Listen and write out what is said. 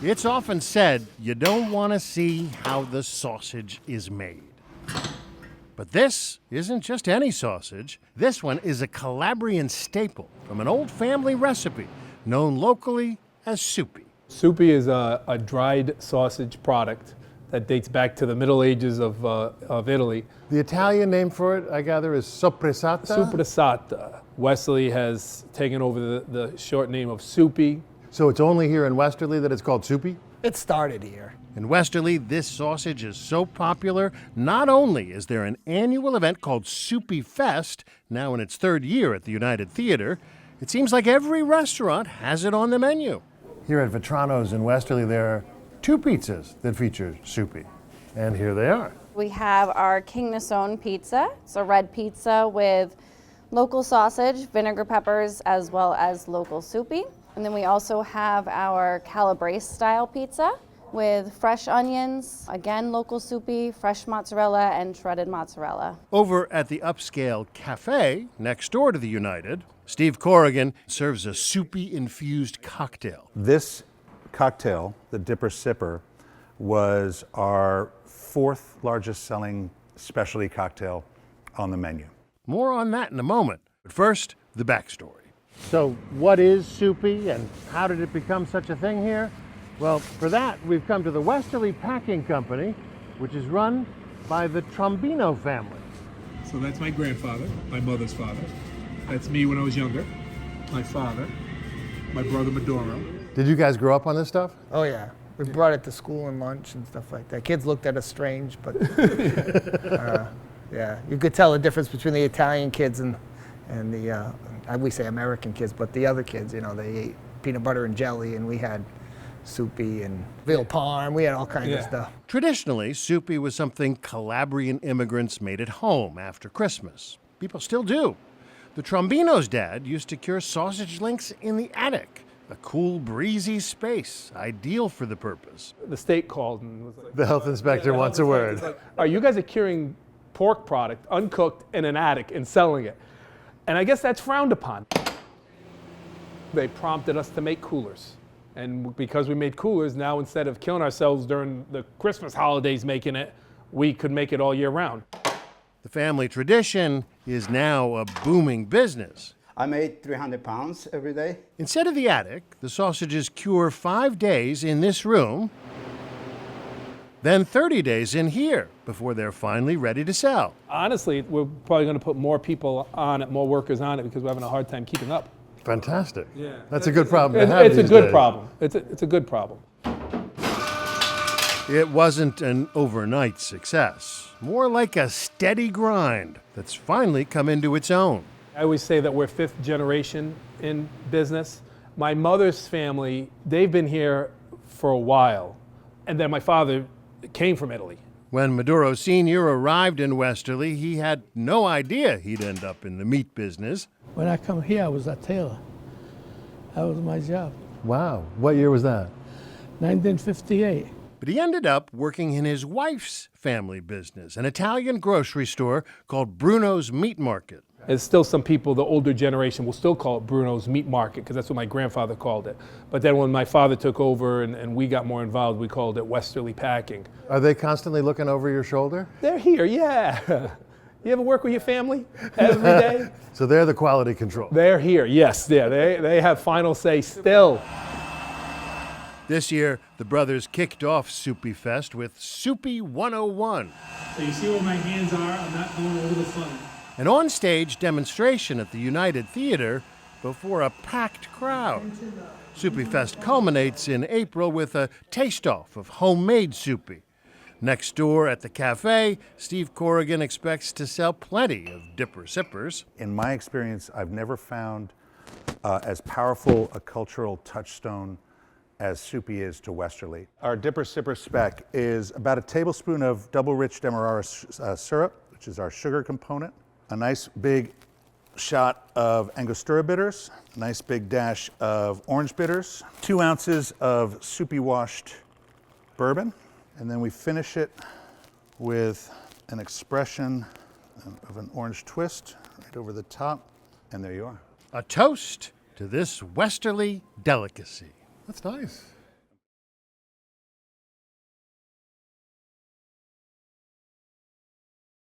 It's often said you don't want to see how the sausage is made. But this isn't just any sausage. This one is a Calabrian staple from an old family recipe known locally as soupy. Soupy is a dried sausage product that dates back to the Middle Ages of Italy. The Italian name for it, I gather, is soppressata? Soppressata. Westerly has taken over the short name of soupy. So it's only here in Westerly that it's called soupy? It started here. In Westerly, this sausage is so popular, not only is there an annual event called Soupyfest, now in its third year at the United Theater, it seems like every restaurant has it on the menu. Here at Vetronos in Westerly, there are 2 pizzas that feature soupy. And here they are. We have our King Nasone pizza. It's a red pizza with local sausage, vinegar peppers, as well as local soupy. And then we also have our Calabrese style pizza with fresh onions, again local soupy, fresh mozzarella, and shredded mozzarella. Over at the upscale cafe next door to the United, Steve Corrigan serves a soupy-infused cocktail. This cocktail, the Dipper Sipper, was our 4th largest selling specialty cocktail on the menu. More on that in a moment. But first, the backstory. So what is soupy and how did it become such a thing here? Well, for that, we've come to the Westerly Packing Company, which is run by the Trombino family. So that's my grandfather, my mother's father. That's me when I was younger, my father, my brother Maduro. Did you guys grow up on this stuff? Oh yeah, we brought it to school and lunch and stuff like that. Kids looked at us strange, but yeah, you could tell the difference between the Italian kids and the, we say American kids, but the other kids, you know, they ate peanut butter and jelly, and we had soupy and veal parm. We had all kinds of stuff. Traditionally, soupy was something Calabrian immigrants made at home after Christmas. People still do. The Trombino's dad used to cure sausage links in the attic, a cool, breezy space, ideal for the purpose. The state called and was like, The health inspector wants a word. Like, you guys are curing pork product, uncooked, in an attic and selling it. And I guess that's frowned upon. They prompted us to make coolers. And because we made coolers, now instead of killing ourselves during the Christmas holidays making it, we could make it all year round. The family tradition is now a booming business. I made 300 pounds every day. Instead of the attic, the sausages cure 5 days in this room, then 30 days in here before they're finally ready to sell. Honestly, we're probably going to put more people on it, more workers on it, because we're having a hard time keeping up. Fantastic. Yeah. That's a good problem to have It's a these good days. problem. It's a good problem. It wasn't an overnight success, more like a steady grind that's finally come into its own. I always say that we're 5th generation in business. My mother's family, they've been here for a while. And then my father came from Italy. When Maduro Sr. arrived in Westerly, he had no idea he'd end up in the meat business. When I come here, I was a tailor. That was my job. Wow. What year was that? 1958. But he ended up working in his wife's family business, an Italian grocery store called Bruno's Meat Market. There's still some people, the older generation, will still call it Bruno's Meat Market, because that's what my grandfather called it. But then when my father took over and we got more involved, we called it Westerly Packing. Are they constantly looking over your shoulder? They're here, yeah. You ever work with your family every day? So they're the quality control. They're here, yes. Yeah, they have final say still. This year, the brothers kicked off Soupyfest with Soupy 101. So you see where my hands are? I'm not going over the funnel. An on-stage demonstration at the United Theater before a packed crowd. Soupyfest culminates in April with a taste-off of homemade soupy. Next door at the cafe, Steve Corrigan expects to sell plenty of Dipper Sippers. In my experience, I've never found as powerful a cultural touchstone as soupy is to Westerly. Our Dipper Sipper spec is about a tablespoon of double rich Demerara syrup, which is our sugar component, a nice big shot of Angostura bitters, a nice big dash of orange bitters, 2 ounces of soupy washed bourbon, and then we finish it with an expression of an orange twist right over the top, and there you are. A toast to this Westerly delicacy. That's nice.